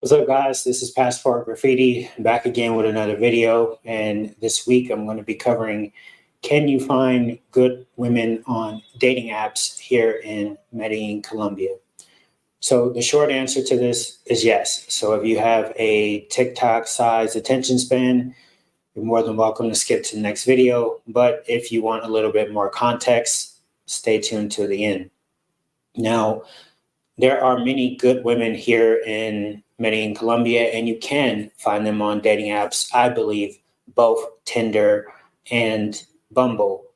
What's up, guys? This is Passport Graffiti back again with another video. And this week I'm going to be covering, can you find good women on dating apps here in Medellin, Colombia? So the short answer to this is yes. So if you have a TikTok size attention span, you're more than welcome to skip to the next video. But if you want a little bit more context, stay tuned to the end. Now, there are many good women here in Medellin, Colombia, and you can find them on dating apps, I believe, both Tinder and Bumble.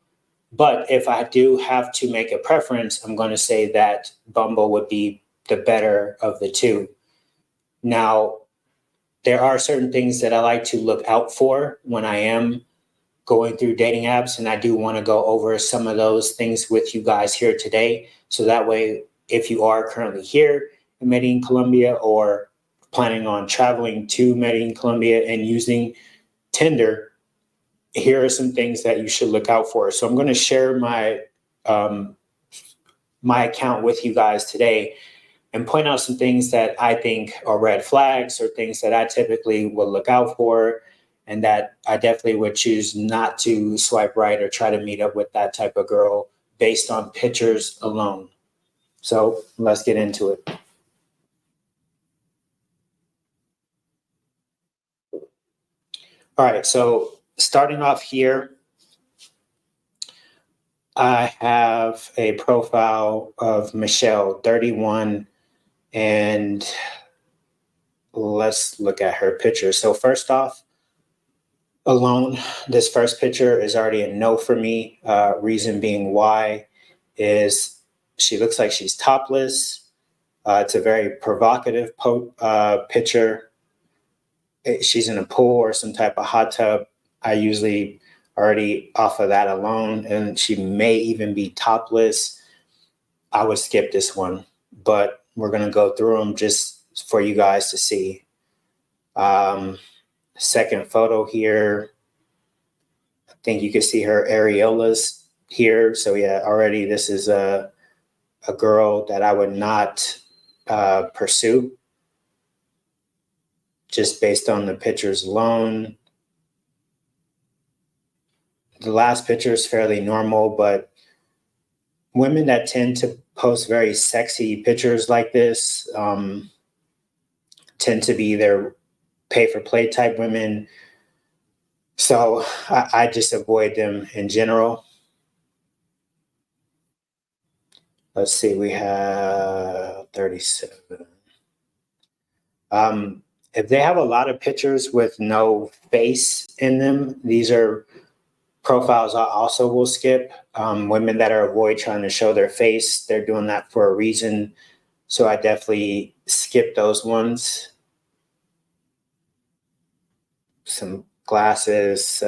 But if I do have to make a preference, I'm going to say that Bumble would be the better of the two. Now, there are certain things that I like to look out for when I am going through dating apps, and I do want to go over some of those things with you guys here today. So that way, if you are currently here in Medellin, Colombia, or planning on traveling to Medellin, Colombia and using Tinder, here are some things that you should look out for. So I'm going to share my account with you guys today and point out some things that I think are red flags or things that I typically will look out for and that I definitely would choose not to swipe right or try to meet up with that type of girl based on pictures alone. So let's get into it. All right, so starting off here, I have a profile of Michelle, 31, and let's look at her picture. So first off, alone, this first picture is already a no for me. Reason being why is she looks like she's topless. It's a very provocative picture. She's in a pool or some type of hot tub. I usually already off of that alone, and she may even be topless. I would skip this one, but we're going to go through them just for you guys to see. Second photo here, I think you can see her areolas here. So yeah, already this is a girl that I would not pursue just based on the pictures alone. The last picture is fairly normal, but women that tend to post very sexy pictures like this tend to be their pay for play type women. So I just avoid them in general. Let's see, we have 37. If they have a lot of pictures with no face in them, these are profiles I also will skip. Women that are avoid trying to show their face, they're doing that for a reason. So I definitely skip those ones. Some glasses.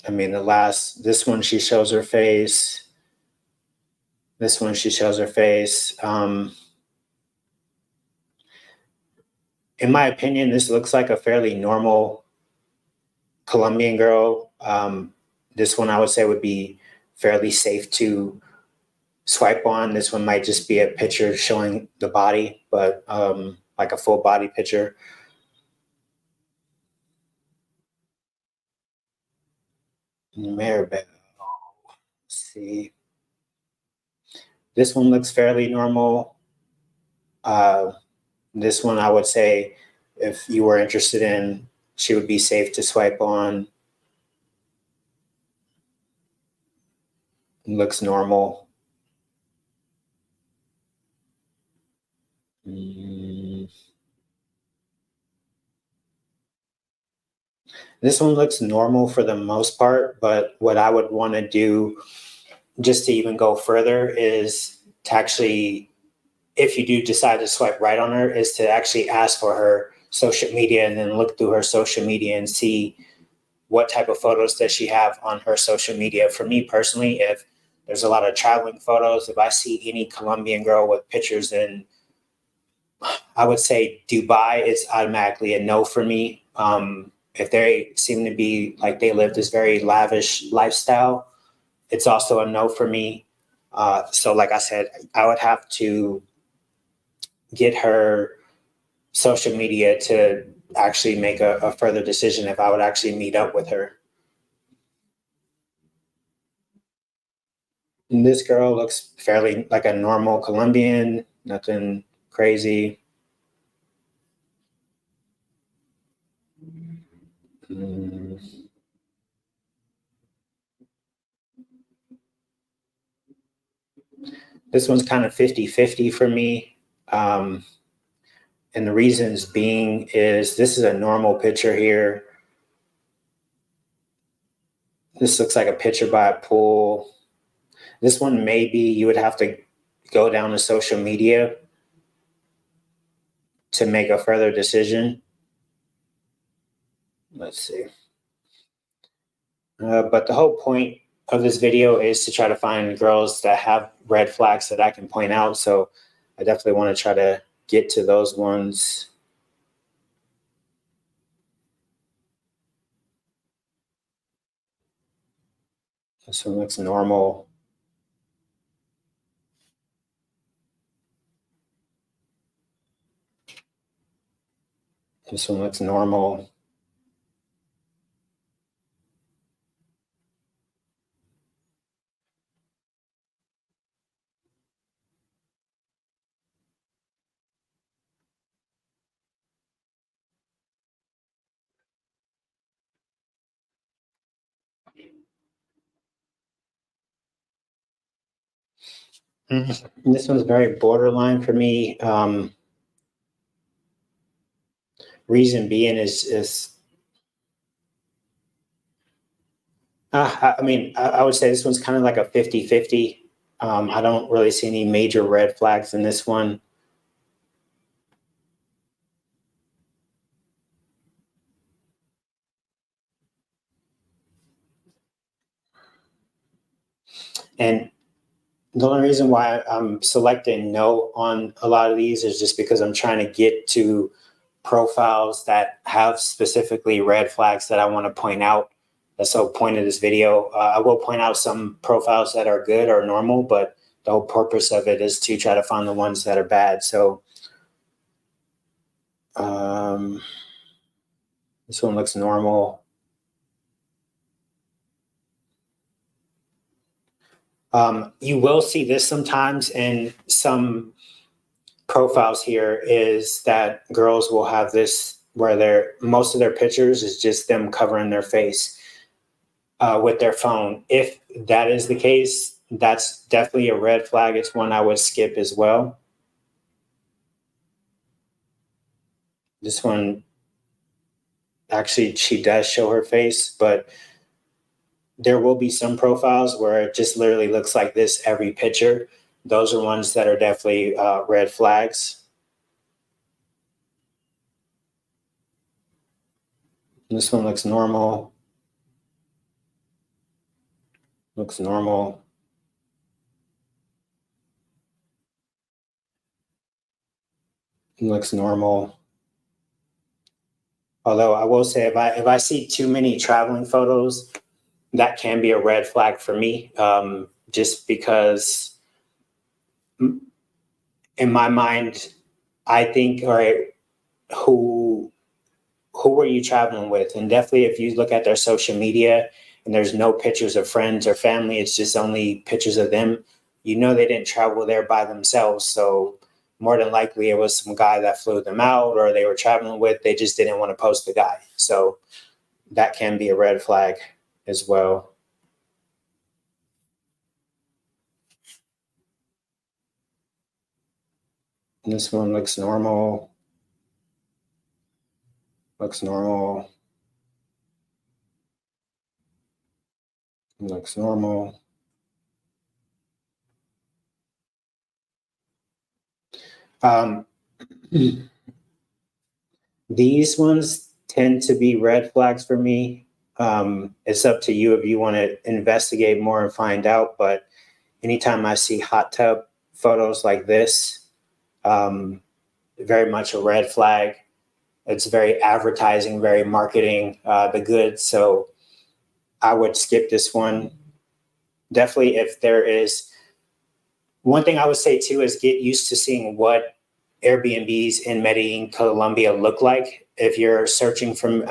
This one, she shows her face. This one, she shows her face. In my opinion, this looks like a fairly normal Colombian girl. This one I would say would be fairly safe to swipe on. This one might just be a picture showing the body, but like a full body picture. Maribel. Let's see. This one looks fairly normal. This one I would say if you were interested in, she would be safe to swipe on. Looks normal. This one looks normal for the most part, but what I would want to do just to even go further is to actually, if you do decide to swipe right on her, is to actually ask for her social media and then look through her social media and see what type of photos does she have on her social media. For me personally, if there's a lot of traveling photos, if I see any Colombian girl with pictures in, I would say Dubai, it's automatically a no for me. If they seem to be like they live this very lavish lifestyle, it's also a no for me. So like I said, I would have to get her social media to actually make a further decision if I would actually meet up with her. And this girl looks fairly like a normal Colombian, nothing crazy. Mm. This one's kind of 50-50 for me. And the reasons being is this is a normal picture here. This looks like a picture by a pool. This one, maybe you would have to go down to social media to make a further decision. Let's see. But the whole point of this video is to try to find girls that have red flags that I can point out. So I definitely want to try to get to those ones. This one looks normal. This one looks normal. This one's very borderline for me. Reason being is I mean, I would say this one's kind of like a 50-50. I don't really see any major red flags in this one. And the only reason why I'm selecting no on a lot of these is just because I'm trying to get to profiles that have specifically red flags that I want to point out. That's the whole point of this video. I will point out some profiles that are good or normal, but the whole purpose of it is to try to find the ones that are bad. So this one looks normal. You will see this sometimes in some profiles here is that girls will have this where most of their pictures is just them covering their face with their phone. If that is the case, that's definitely a red flag. It's one I would skip as well. This one, actually, she does show her face, but there will be some profiles where it just literally looks like this every picture. Those are ones that are definitely red flags. This one looks normal. Looks normal. Looks normal. Although I will say, if I see too many traveling photos, that can be a red flag for me. Just because, in my mind, I think, all right, who were you traveling with? And definitely, if you look at their social media and there's no pictures of friends or family, it's just only pictures of them. You know they didn't travel there by themselves, so more than likely it was some guy that flew them out or they were traveling with. They just didn't want to post the guy. So that can be a red flag as well. And this one looks normal. Looks normal. Looks normal. These ones tend to be red flags for me. It's up to you if you want to investigate more and find out. But anytime I see hot tub photos like this, very much a red flag. It's very advertising, very marketing the goods. So I would skip this one. Definitely, if there is one thing I would say too is get used to seeing what Airbnbs in Medellin, Colombia look like. If you're searching from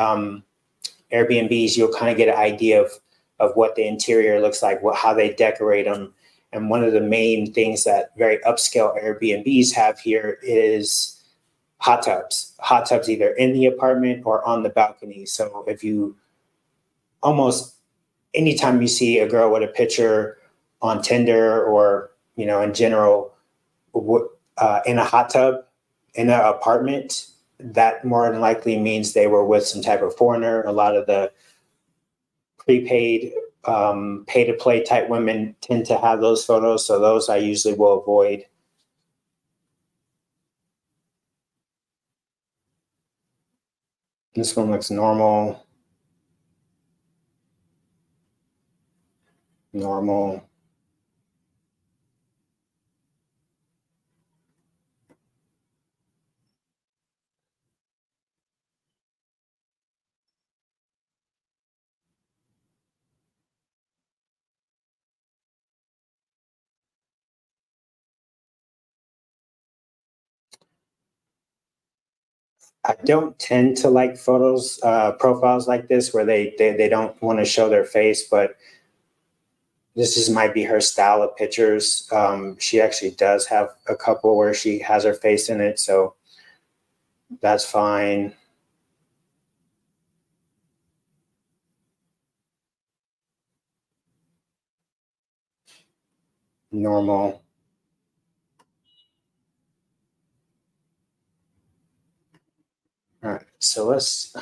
Airbnbs, you'll kind of get an idea of what the interior looks like, how they decorate them. And one of the main things that very upscale Airbnbs have here is hot tubs. Hot tubs either in the apartment or on the balcony. So if you almost anytime you see a girl with a picture on Tinder or in general in a hot tub in an apartment, that more than likely means they were with some type of foreigner. A lot of the prepaid, pay to play type women tend to have those photos. So those I usually will avoid. This one looks normal. Normal. I don't tend to like photos, profiles like this where they don't want to show their face, but might be her style of pictures. She actually does have a couple where she has her face in it, so that's fine. Normal. All right, so let's.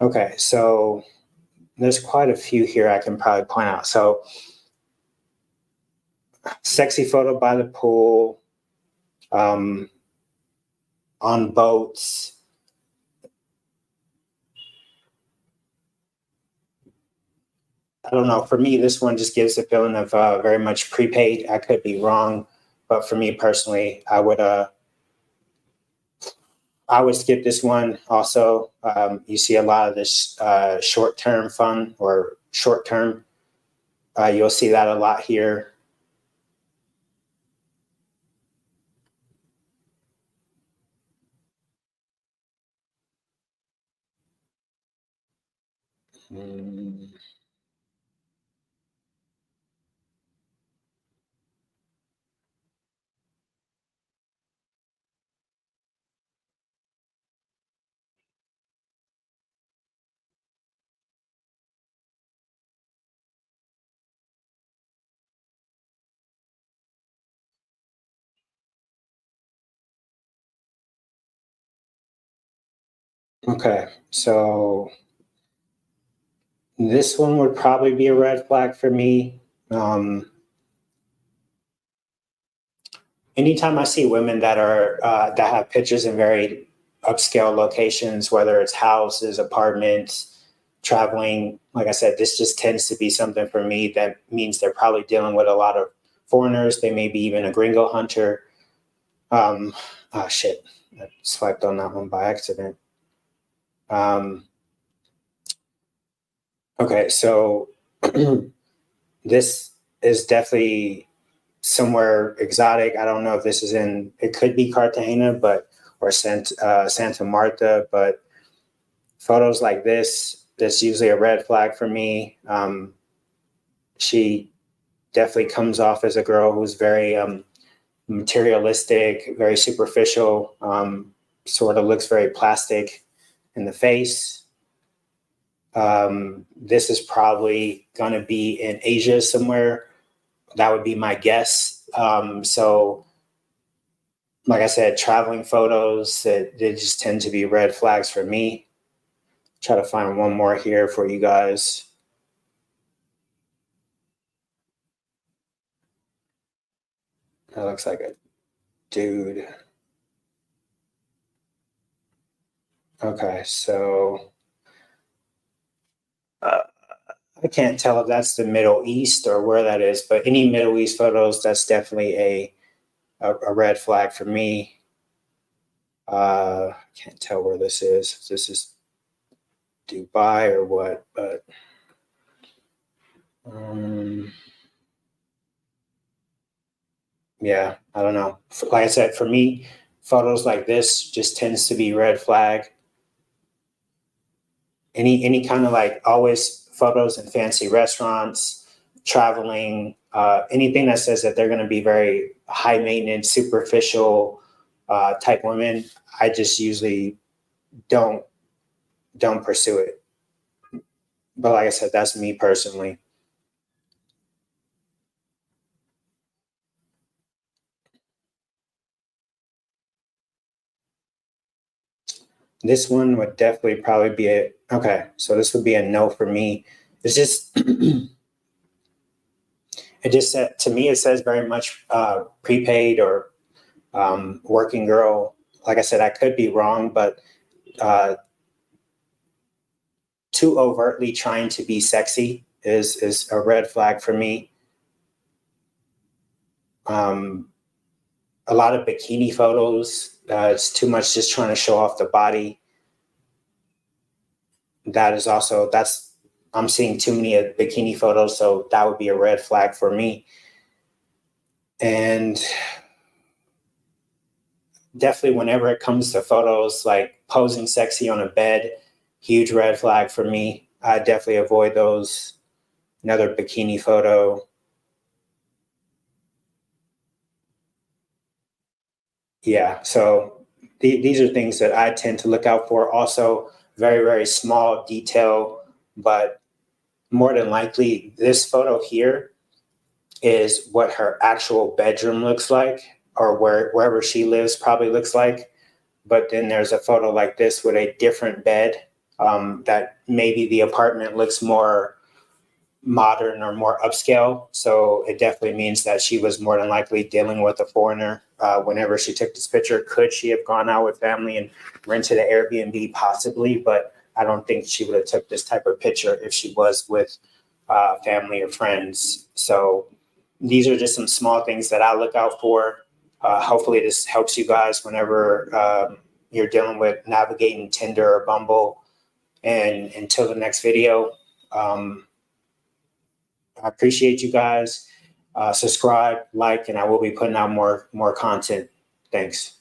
Okay, so there's quite a few here I can probably point out. So, sexy photo by the pool, on boats. I don't know. For me, this one just gives a feeling of very much prepaid. I could be wrong, but for me personally, I would skip this one. Also, you see a lot of this short-term fun or short-term. You'll see that a lot here. Mm. Okay, so this one would probably be a red flag for me. Um, Anytime I see women that have pictures in very upscale locations, whether it's houses, apartments, traveling, like I said, this just tends to be something for me that means they're probably dealing with a lot of foreigners. They may be even a gringo hunter. Shit, I swiped on that one by accident. Um, okay, so this is definitely somewhere exotic. I don't know if this is it could be Cartagena, or Santa Marta, but photos like that's usually a red flag for me. She definitely comes off as a girl who's very materialistic, very superficial, sort of looks very plastic in the face. This is probably going to be in Asia somewhere. That would be my guess. So, like I said, traveling photos that they just tend to be red flags for me. Try to find one more here for you guys. That looks like a dude. Okay, so uh, I can't tell if that's the Middle East or where that is, but any Middle East photos, that's definitely a red flag for me. Can't tell where this is. If this is Dubai or what, but um, Yeah, I don't know. Like I said, for me, photos like this just tends to be red flag. Any kind of like always photos in fancy restaurants, traveling, anything that says that they're going to be very high maintenance, superficial type women, I just usually don't don't pursue it. But like I said, that's me personally. This one would definitely probably be a okay. So this would be a no for me. It's just it just said to me it says very much prepaid or working girl. Like I said, I could be wrong, but uh, too overtly trying to be sexy is a red flag for me. Um, a lot of bikini photos. It's too much just trying to show off the body. That is also that's I'm seeing too many bikini photos, so that would be a red flag for me. And definitely, whenever it comes to photos like posing sexy on a bed, huge red flag for me. I definitely avoid those. Another bikini photo. Yeah, so these are things that I tend to look out for. Also, very, very small detail, but more than likely, this photo here is what her actual bedroom looks like, or wherever she lives probably looks like. But then there's a photo like this with a different bed that maybe the apartment looks more modern or more upscale. So it definitely means that she was more than likely dealing with a foreigner whenever she took this picture. Could she have gone out with family and rented an Airbnb? Possibly, but I don't think she would have took this type of picture if she was with family or friends. So these are just some small things that I look out for. Hopefully, this helps you guys whenever you're dealing with navigating Tinder or Bumble. And until the next video, um, I appreciate you guys. Subscribe, like, and I will be putting out more content. Thanks.